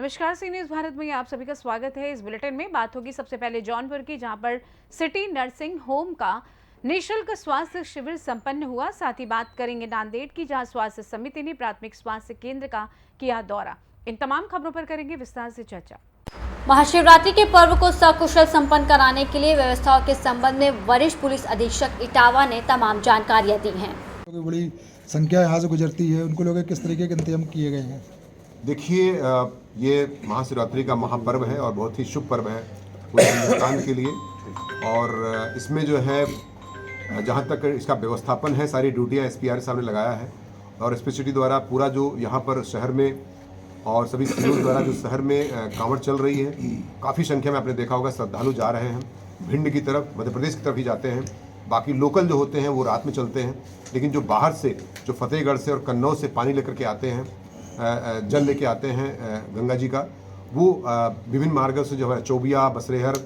नमस्कार, सी न्यूज़ भारत में आप सभी का स्वागत है। इस बुलेटिन में बात होगी सबसे पहले जौनपुर की, जहां पर सिटी नर्सिंग होम का निःशुल्क स्वास्थ्य शिविर संपन्न हुआ। साथ ही बात करेंगे नांदेड़ की, जहां स्वास्थ्य समिति ने प्राथमिक स्वास्थ्य केंद्र का किया दौरा। इन तमाम खबरों पर करेंगे विस्तार से चर्चा। महाशिवरात्रि के पर्व को सकुशल संपन्न कराने के लिए व्यवस्थाओं के संबंध में वरिष्ठ पुलिस अधीक्षक इटावा ने तमाम जानकारियां दी हैं। बड़ी संख्या यहाँ से गुजरती है, उनको लोग किस तरीके के इंतजाम किए गए हैं? देखिए, ये महाशिवरात्रि का महापर्व है और बहुत ही शुभ पर्व है पूरे हिंदुस्तान के लिए। और इसमें जो है जहाँ तक इसका व्यवस्थापन है, सारी ड्यूटियाँ एसपीआर साहब ने लगाया है और एसपी सिटी द्वारा पूरा जो यहाँ पर शहर में और सभी सीओ द्वारा जो शहर में कांवड़ चल रही है, काफ़ी संख्या में आपने देखा होगा श्रद्धालु जा रहे हैं भिंड की तरफ, मध्य प्रदेश की तरफ ही जाते हैं। बाकी लोकल जो होते हैं वो रात में चलते हैं, लेकिन जो बाहर से, जो फतेहगढ़ से और कन्नौज से पानी लेकर के आते हैं, जल लेके आते हैं गंगा जी का, वो विभिन्न मार्गों से जो है चौबिया, बसरेहर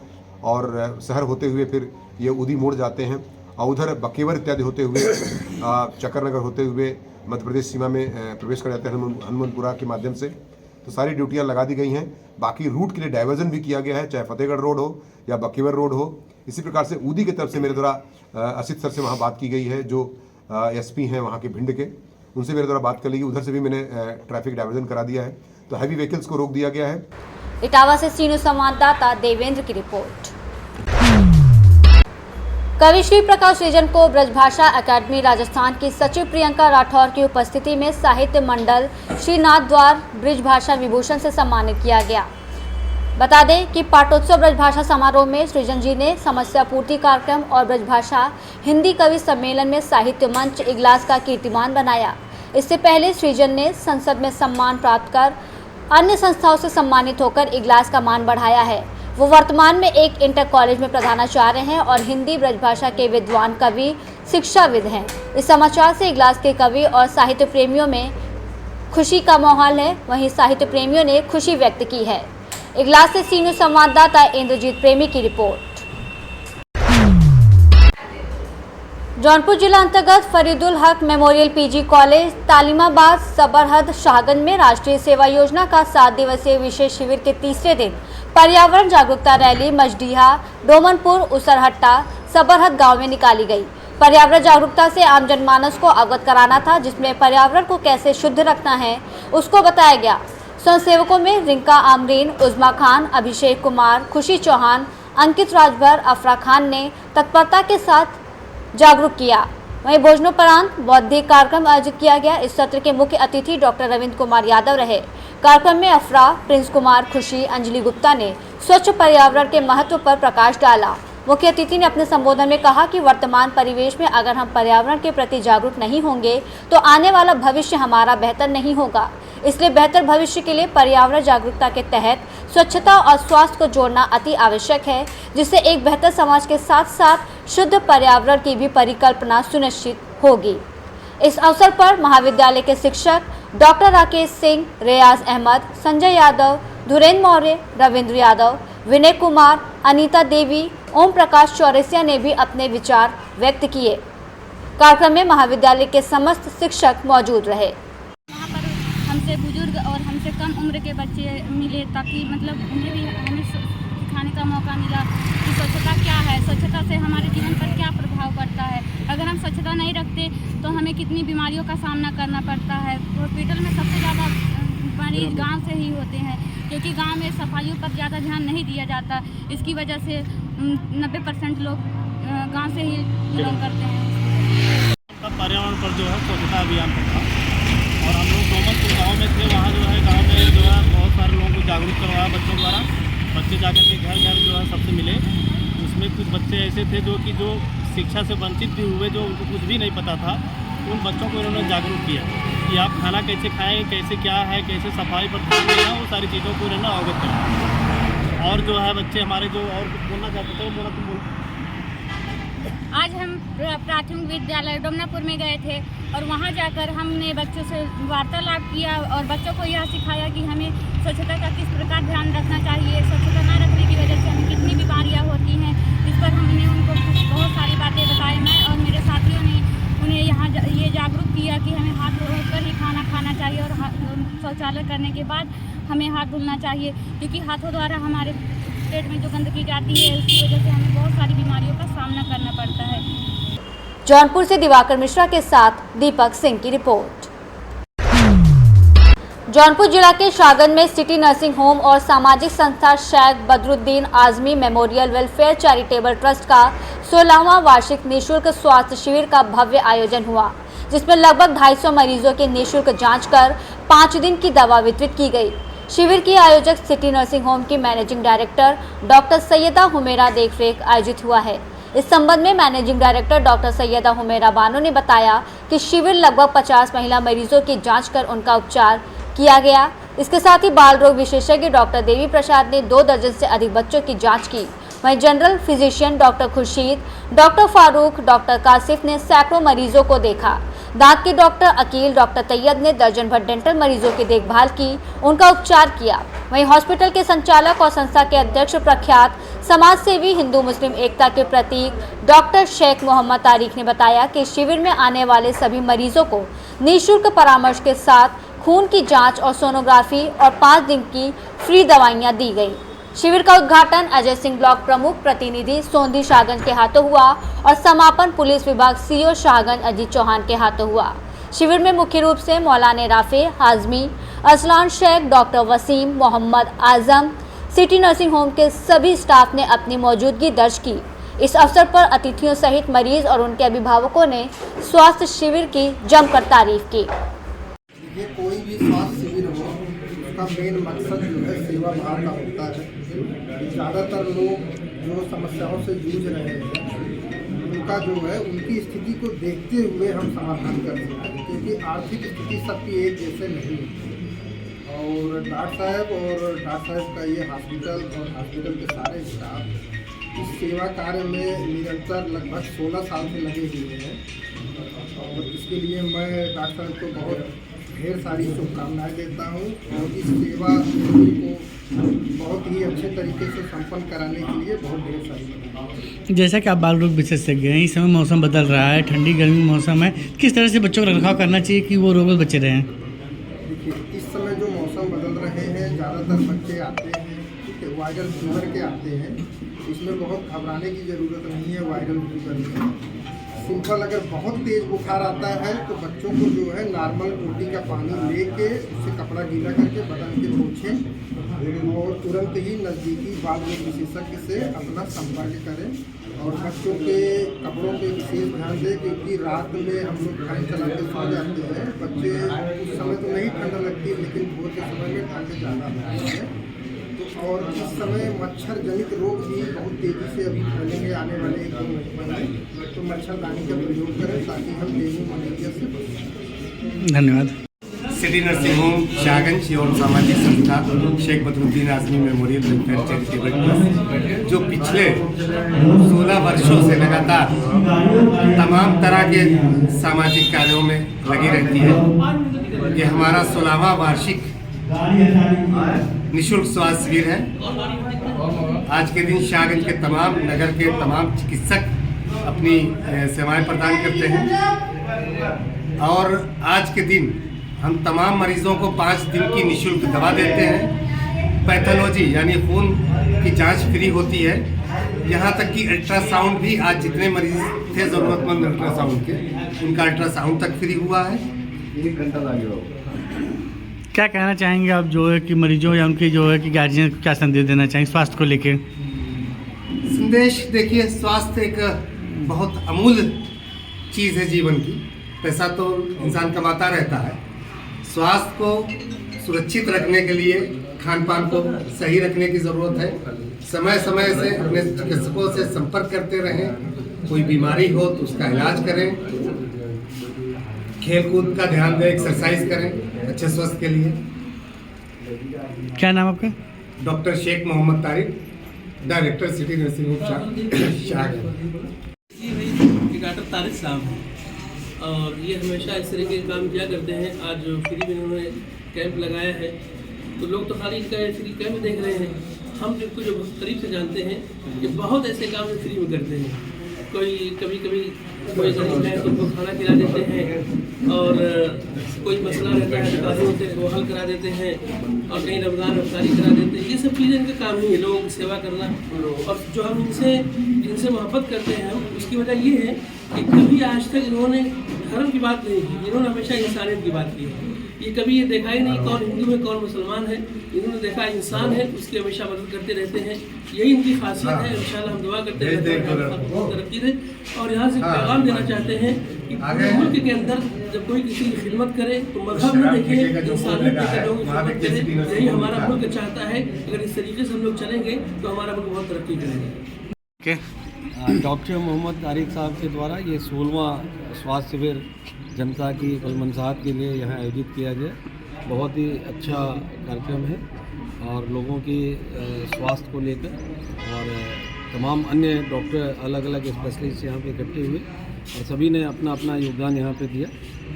और शहर होते हुए फिर ये उदी मोड़ जाते हैं और उधर बकेवर इत्यादि होते हुए चक्करनगर होते हुए मध्य प्रदेश सीमा में प्रवेश कर जाते हैं हनुमानपुरा के माध्यम से। तो सारी ड्यूटियां लगा दी गई हैं। बाकी रूट के लिए डाइवर्जन भी किया गया है, चाहे फतेहगढ़ रोड हो या बकेवर रोड हो। इसी प्रकार से उदी की तरफ से मेरे द्वारा असित सर से वहाँ बात की गई है, जो एसपी हैं वहाँ के भिंड के, उनसे मेरे द्वारा बात कर ली गई। उधर से भी मैंने ट्रैफिक डाइवर्जन करा दिया है, तो हैवी व्हीकल्स को रोक दिया गया है। इटावा से सीनू संवाददाता देवेंद्र की रिपोर्ट। कवि श्री प्रकाश सृजन को ब्रजभाषा अकादमी राजस्थान की सचिव प्रियंका राठौर की उपस्थिति में साहित्य मंडल श्रीनाथ द्वार ब्रजभाषा विभूषण से सम्मानित किया गया। बता दें कि पाटोत्सव ब्रजभाषा समारोह में सृजन जी ने समस्या पूर्ति कार्यक्रम और ब्रजभाषा हिंदी कवि सम्मेलन में साहित्य मंच इगलास का कीर्तिमान बनाया। इससे पहले सृजन ने संसद में सम्मान प्राप्त कर अन्य संस्थाओं से सम्मानित होकर इगलास का मान बढ़ाया है। वो वर्तमान में एक इंटर कॉलेज में प्रधानाचार्य हैं और हिंदी ब्रजभाषा के विद्वान कवि शिक्षाविद हैं। इस समाचार से इगलास के कवि और साहित्य प्रेमियों में खुशी का माहौल है। वहीं साहित्य प्रेमियों ने खुशी व्यक्त की है। इगलास से सीनियर संवाददाता इंद्रजीत प्रेमी की रिपोर्ट। जौनपुर जिला अंतर्गत फरीदुल हक memorial PG college तालिमाबाद Sabarhad Shahganj में राष्ट्रीय सेवा योजना का 7 दिवसीय विशेष शिविर के तीसरे दिन पर्यावरण जागरूकता रैली मजडीहा, डोमनपुर, उसरहट्टा, सबरहद गांव में निकाली गई। पर्यावरण जागरूकता से आम जनमानस को अवगत कराना था, जिसमें पर्यावरण को कैसे शुद्ध रखना है उसको बताया गया। स्वयंसेवकों में रिंका आमरीन, उज़मा खान, अभिषेक कुमार, खुशी चौहान, अंकित राजभर, अफरा खान ने तत्परता के साथ जागरूक किया। वहीं भोजनोपरांत बौद्धिक कार्यक्रम आयोजित किया गया। इस सत्र के मुख्य अतिथि डॉक्टर रविंद्र कुमार यादव रहे। कार्यक्रम में अफरा, प्रिंस कुमार, खुशी, अंजलि गुप्ता ने स्वच्छ पर्यावरण के महत्व पर प्रकाश डाला। मुख्य अतिथि ने अपने संबोधन में कहा कि वर्तमान परिवेश में अगर हम पर्यावरण के प्रति जागरूक नहीं होंगे तो आने वाला भविष्य हमारा बेहतर नहीं होगा। इसलिए बेहतर भविष्य के लिए पर्यावरण जागरूकता के तहत स्वच्छता और स्वास्थ्य को जोड़ना अति आवश्यक है, जिससे एक बेहतर समाज के साथ साथ शुद्ध पर्यावरण की भी परिकल्पना सुनिश्चित होगी। इस अवसर पर महाविद्यालय के शिक्षक डॉक्टर राकेश सिंह, रियाज अहमद, संजय यादव, धुरेन्द्र मौर्य, रविंद्र यादव, विनय कुमार, अनीता देवी, ओम प्रकाश चौरसिया ने भी अपने विचार व्यक्त किए। कार्यक्रम में महाविद्यालय के समस्त शिक्षक मौजूद रहे। वहाँ पर हमसे बुजुर्ग और हमसे कम उम्र के बच्चे मिले, ताकि मतलब उन्हें भी हमें सिखाने का मौका मिला कि स्वच्छता क्या है, स्वच्छता से हमारे जीवन पर क्या प्रभाव पड़ता है। अगर हम स्वच्छता नहीं रखते तो हमें कितनी बीमारियों का सामना करना पड़ता है। हॉस्पिटल में सबसे ज़्यादा मरीज गांव से ही होते हैं, क्योंकि गांव में सफाइयों पर ज़्यादा ध्यान नहीं दिया जाता। इसकी वजह से 90% लोग गांव से ही बिलोंग करते हैं। पर्यावरण पर जो है स्वच्छता अभियान था और हम लोग डोमनपुर गाँव में थे। वहाँ जो है गाँव में जो है बहुत सारे लोगों को जागरूक करवाया बच्चों द्वारा। बच्चे जाकर के घर घर जो है सबसे मिले। उसमें कुछ बच्चे ऐसे थे जो शिक्षा से वंचित भी हुए, जो उनको कुछ भी नहीं पता था। उन बच्चों को इन्होंने जागरूक किया कि आप खाना कैसे खाएं, कैसे क्या है, कैसे सफाई पर ध्यान देना, वो सारी चीज़ों को इन्होंने अवगत कराया। और जो है बच्चे हमारे जो और बोलना चाहते थे वो बोला तुम बोल। आज हम प्राथमिक विद्यालय डोमनापुर में गए थे और वहाँ जाकर हमने बच्चों से वार्तालाप किया और बच्चों को यह सिखाया कि हमें स्वच्छता का किस प्रकार ध्यान रखना चाहिए। स्वच्छता न रखने की वजह से हमें कितनी बीमारियाँ होती हैं, इस पर हमने उनको बहुत सारी बातें बताई। मैं और मेरे साथियों ने उन्हें यहाँ ये जागरूक किया कि हमें हाथ धोकर ही खाना खाना चाहिए और शौचालय करने के बाद हमें हाथ धुलना चाहिए, क्योंकि हाथों द्वारा हमारे पेट में जो गंदगी जाती है उसकी वजह से हमें बहुत सारी बीमारियों का सामना करना पड़ता है। जौनपुर से दिवाकर मिश्रा के साथ दीपक सिंह की रिपोर्ट। जौनपुर जिला के शाहगंज में सिटी नर्सिंग होम और सामाजिक संस्था Sheikh Badruddin Azmi memorial welfare charitable trust का 16वां वार्षिक निःशुल्क स्वास्थ्य शिविर का भव्य आयोजन हुआ, जिसमें लगभग 250 मरीजों की निःशुल्क जांच कर 5 दिन की दवा वितरित की गई। शिविर की आयोजक सिटी नर्सिंग होम की managing director doctor Sayeda Humera देखरेख आयोजित हुआ है। इस संबंध में managing director doctor Sayeda Humera Bano ने बताया कि शिविर लगभग 50 महिला मरीजों की जांच कर उनका उपचार किया गया। इसके साथ ही बाल रोग विशेषज्ञ डॉक्टर देवी प्रसाद ने 2 दर्जन से अधिक बच्चों की जांच की। वहीं general physician doctor Khurshid, doctor Farooq, doctor Kashif ने सैकड़ों मरीजों को देखा। दांत के डॉक्टर अकील, डॉक्टर तैयब ने दर्जन भर डेंटल मरीजों की देखभाल की, उनका उपचार किया। वहीं हॉस्पिटल के संचालक और संस्था के अध्यक्ष प्रख्यात समाज सेवी हिंदू मुस्लिम एकता के प्रतीक डॉक्टर शेख मोहम्मद तारिक ने बताया कि शिविर में आने वाले सभी मरीजों को निःशुल्क परामर्श के साथ खून की जांच और सोनोग्राफी और 5 दिन की फ्री दवाइयां दी गई। शिविर का उद्घाटन अजय सिंह ब्लॉक प्रमुख प्रतिनिधि सोंधी शाहगंज के हाथों हुआ और समापन पुलिस विभाग सीओ शाहगंज अजीत चौहान के हाथों हुआ। शिविर में मुख्य रूप से मौलाना Rafe, Hashmi, Aslan Sheikh, doctor Wasim, Mohammad Azam, city nursing home के सभी स्टाफ ने अपनी मौजूदगी दर्ज की। इस अवसर पर अतिथियों सहित मरीज और उनके अभिभावकों ने स्वास्थ्य शिविर की जमकर तारीफ की। ये कोई भी स्वास्थ्य शिविर हो, उसका मेन मकसद जो है सेवा भाव का होता है। ज़्यादातर लोग जो समस्याओं से जूझ रहे हैं उनका जो है उनकी स्थिति को देखते हुए हम समाधान कर सकते हैं, क्योंकि आर्थिक स्थिति सबकी एक जैसे नहीं है। और डॉक्टर साहब का ये हॉस्पिटल और हॉस्पिटल के सारे स्टाफ इस सेवा कार्य में निरंतर लगभग 16 साल से लगे हुए हैं। और इसके लिए मैं डॉक्टर साहब को बहुत ढेर सारी शुभकामनाएं देता हूं और इस सेवा को बहुत ही अच्छे तरीके से संपन्न कराने के लिए बहुत ढेर सारी। जैसा कि आप बाल रोग विशेषज्ञ हैं, इस समय मौसम बदल रहा है, ठंडी गर्मी मौसम है, किस तरह से बच्चों का रखरखाव करना चाहिए कि वो रोग बचे रहें? देखिए, इस समय जो मौसम बदल रहे हैं, ज़्यादातर बच्चे आते हैं, ठीक है, वायरल फीवर के आते हैं। इसमें बहुत घबराने की ज़रूरत नहीं है। वायरल फीवर में सिंपल अगर बहुत तेज़ बुखार आता है तो बच्चों को जो है नॉर्मल टोटी का पानी लेके उससे कपड़ा गीला करके बदन के पोंछें और तुरंत ही नज़दीकी बाल रोग विशेषज्ञ से अपना संपर्क करें। और बच्चों के कपड़ों पे विशेष ध्यान दें, क्योंकि रात में हम लोग फैन चला के सो जाते हैं। बच्चे उस समय तो नहीं ठंड लगती, लेकिन भोर के समय में ठंड ज़्यादा लगती है। और इस समय मच्छर जनित रोग भी बहुत तेज़ी से अभी फैलेंगे आने वाले 1-2 महीने में, तो मच्छरदानी का प्रयोग करें ताकि हम डेंगू मलेरिया से बच सकें। धन्यवाद। सिटी नर्सिंग होम शाहगंज और सामाजिक संस्था Sheikh Badruddin Azmi memorial welfare charitable trust जो पिछले 16 वर्षों से लगातार तमाम तरह के सामाजिक कार्यों में लगी रहती है। ये हमारा 16वां वार्षिक निःशुल्क स्वास्थ्य शिविर है। आज के दिन शाहगंज के तमाम नगर के तमाम चिकित्सक अपनी सेवाएं प्रदान करते हैं और आज के दिन हम तमाम मरीजों को 5 दिन की निःशुल्क दवा देते हैं। पैथोलॉजी यानी खून की जांच फ्री होती है। यहाँ तक कि अल्ट्रासाउंड भी आज जितने मरीज थे ज़रूरतमंद अल्ट्रासाउंड के, उनका अल्ट्रासाउंड तक फ्री हुआ है। 1 घंटा लगेगा। क्या कहना चाहेंगे आप जो है कि मरीजों या उनके जो है कि गार्जियन को क्या संदेश देना चाहेंगे स्वास्थ्य को लेकर? संदेश देखिए, स्वास्थ्य एक बहुत अमूल्य चीज़ है जीवन की। पैसा तो इंसान कमाता रहता है। स्वास्थ्य को सुरक्षित रखने के लिए खान पान को सही रखने की ज़रूरत है। समय समय से अपने चिकित्सकों से संपर्क करते रहें। कोई बीमारी हो तो उसका इलाज करें। खेल कूद का ध्यान दें, एक्सरसाइज करें अच्छे स्वास्थ्य के लिए। क्या नाम आपका? Doctor Sheikh Mohammad Tariq, director city nursing home Shahganj. Doctor Tariq साहब हैं और ये हमेशा इस तरीके के काम किया करते हैं। आज फ्री में उन्होंने कैंप लगाया है तो लोग तो खाली इनका फ्री कैंप देख रहे हैं। हम जिनको जो बहुत करीब से जानते हैं ये बहुत ऐसे काम फ्री में करते हैं। कोई कभी कोई गरीब है तो उनको खाना खिला देते हैं और कोई मसला रहता है अधिकारियों से वो हल करा देते हैं और कहीं रमज़ान रफ्तारी करा देते हैं। ये सब चीज़ें इनका काम ही है, लोगों की सेवा करना। और जो हम इनसे मोहब्बत करते हैं हम, उसकी वजह ये है कि कभी आज तक इन्होंने धर्म की बात नहीं की, इन्होंने हमेशा इंसानियत की बात की है। ये कभी ये देखा ही नहीं कौन हिंदू है कौन मुसलमान है, इन्होंने देखा इंसान है, उसकी हमेशा मदद करते रहते हैं। यही इनकी खासियत है। इंशाल्लाह हम दुआ करते हैं तरक्की दे। और यहाँ से पैगाम देना चाहते हैं कि मुल्क के अंदर जब कोई किसी की खिदमत करे तो मजहब में देखे, इंसानियत देखे, लोगों की खिदमत करे। यही हमारा मुल्क चाहता है। अगर इस तरीके से हम लोग चलेंगे तो हमारा मुल्क बहुत तरक्की करेगा। डॉक्टर मोहम्मद तारिक साहब के द्वारा ये 16वां स्वास्थ्य शिविर जनता की कलमनसाहत के लिए यहाँ आयोजित किया गया। बहुत ही अच्छा कार्यक्रम है और लोगों की स्वास्थ्य को लेकर और तमाम अन्य डॉक्टर अलग अलग स्पेशलिस्ट यहाँ पे इकट्ठे हुए और सभी ने अपना अपना योगदान यहाँ पे दिया।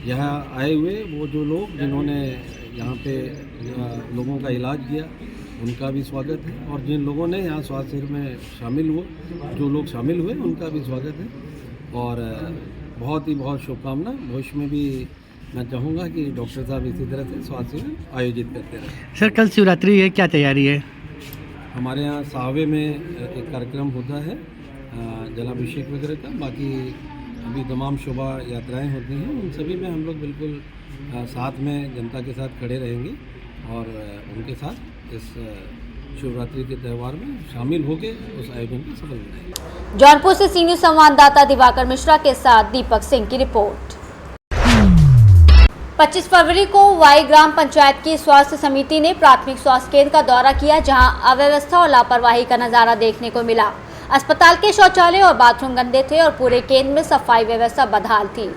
यहाँ आए हुए वो जो लोग जिन्होंने यहाँ पे लोगों का इलाज किया उनका भी स्वागत है और जिन लोगों ने यहाँ स्वास्थ्य शिविर में शामिल हुए, जो लोग शामिल हुए उनका भी स्वागत है और बहुत शुभकामना। भविष्य में भी मैं चाहूँगा कि डॉक्टर साहब इसी तरह से स्वास्थ्य शिविर आयोजित करते रहें। सर कल शिवरात्रि है, क्या तैयारी है? हमारे यहाँ सावे में एक कार्यक्रम होता है जलाभिषेक वगैरह का। बाकी अभी तमाम शोभा यात्राएँ होती हैं, उन सभी में हम लोग बिल्कुल साथ में जनता के साथ खड़े रहेंगे और उनके साथ इस शिवरात्रि के त्यौहार में शामिल होकर उस आयोजन को सफल बनाएंगे। जौनपुर से सी न्यूज़ संवाददाता दिवाकर मिश्रा के साथ दीपक सिंह की रिपोर्ट। 25 फरवरी को वाई ग्राम पंचायत की स्वास्थ्य समिति ने प्राथमिक स्वास्थ्य केंद्र का दौरा किया, जहां अव्यवस्था और लापरवाही का नजारा देखने को मिला। अस्पताल के शौचालय और बाथरूम गंदे थे और पूरे केंद्र में सफाई व्यवस्था बदहाल थी।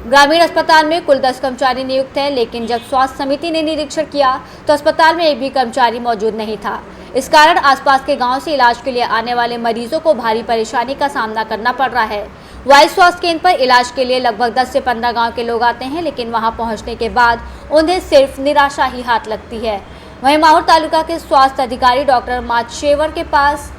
ग्रामीण अस्पताल में कुल 10 कर्मचारी नियुक्त हैं, लेकिन जब स्वास्थ्य समिति ने निरीक्षण किया तो अस्पताल में एक भी कर्मचारी मौजूद नहीं था। इस कारण आसपास के गांव से इलाज के लिए आने वाले मरीजों को भारी परेशानी का सामना करना पड़ रहा है। वाई स्वास्थ्य केंद्र पर इलाज के लिए लगभग 10 से 15 गांव के लोग आते हैं, लेकिन वहां पहुंचने के बाद उन्हें सिर्फ निराशा ही हाथ लगती है। वहीं माहौर तालुका के स्वास्थ्य अधिकारी डॉक्टर माचेवर के पास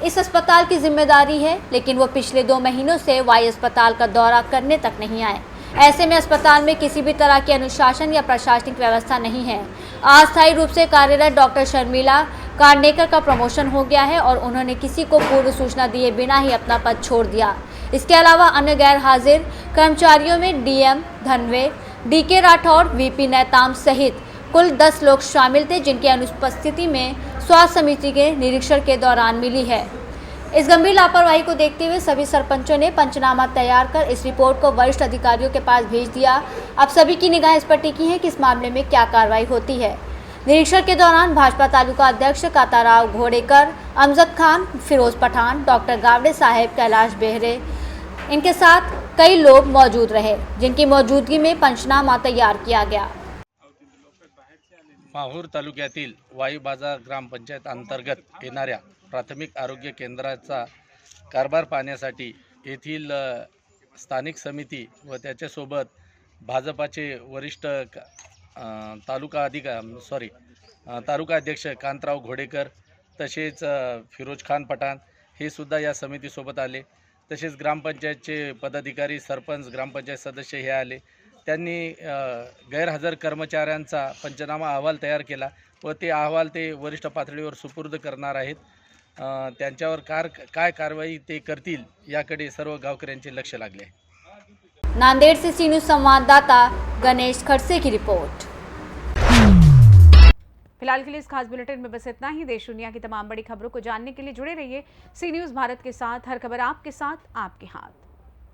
इस अस्पताल की जिम्मेदारी है, लेकिन वो पिछले 2 महीनों से वाई अस्पताल का दौरा करने तक नहीं आए। ऐसे में अस्पताल में किसी भी तरह की अनुशासन या प्रशासनिक व्यवस्था नहीं है। अस्थायी रूप से कार्यरत डॉक्टर शर्मिला कार्डनेकर का प्रमोशन हो गया है और उन्होंने किसी को पूर्व सूचना दिए बिना ही अपना पद छोड़ दिया। इसके अलावा अन्य गैर हाजिर कर्मचारियों में DM Dhanwe, DK Rathore, VP Netam सहित कुल 10 लोग शामिल थे, जिनकी अनुपस्थिति में स्वास्थ्य समिति के निरीक्षण के दौरान मिली है। इस गंभीर लापरवाही को देखते हुए सभी सरपंचों ने पंचनामा तैयार कर इस रिपोर्ट को वरिष्ठ अधिकारियों के पास भेज दिया। अब सभी की निगाहें इस पर टिकी हैं कि इस मामले में क्या कार्रवाई होती है। निरीक्षण के दौरान भाजपा तालुका अध्यक्ष काताराव घोड़ेकर, अमजद खान, फिरोज पठान, डॉक्टर गावड़े साहब, कैलाश बेहरे, इनके साथ कई लोग मौजूद रहे, जिनकी मौजूदगी में पंचनामा तैयार किया गया। माहूर तालुक्यातील वाई बाजार ग्रामपंचायत अंतर्गत येणाऱ्या प्राथमिक आरोग्य केंद्राचा कारभार पाहण्यासाठी येथील स्थानिक समिती व त्याच्यासोबत भाजपाचे वरिष्ठ तालुका अध्यक्ष कांतराव घोडेकर, तसेच फिरोज खान पठाण हे सुद्धा या समितीसोबत आले। तसेच ग्रामपंचायतचे पदाधिकारी, सरपंच, ग्रामपंचायत सदस्य हे आले। त्यांनी गैरहजर कर्मचाऱ्यांचा पंचनामा अहवाल तयार केला व ते अहवाल ते वरिष्ठ पातळीवर सुपूर्द करणार आहेत। त्यांच्यावर काय कारवाई ते करतील याकडे सर्व गावकऱ्यांचे लक्ष लागले आहे। नांदेड़ से सी न्यूज़ संवाददाता गणेश खड़से की रिपोर्ट। फिलहाल के लिए इस खास बुलेटिन में बस इतना ही। देश दुनिया की तमाम बड़ी खबरों को जानने के लिए जुड़े रहिए सी न्यूज़ भारत के साथ। हर खबर आपके साथ, आपके हाथ।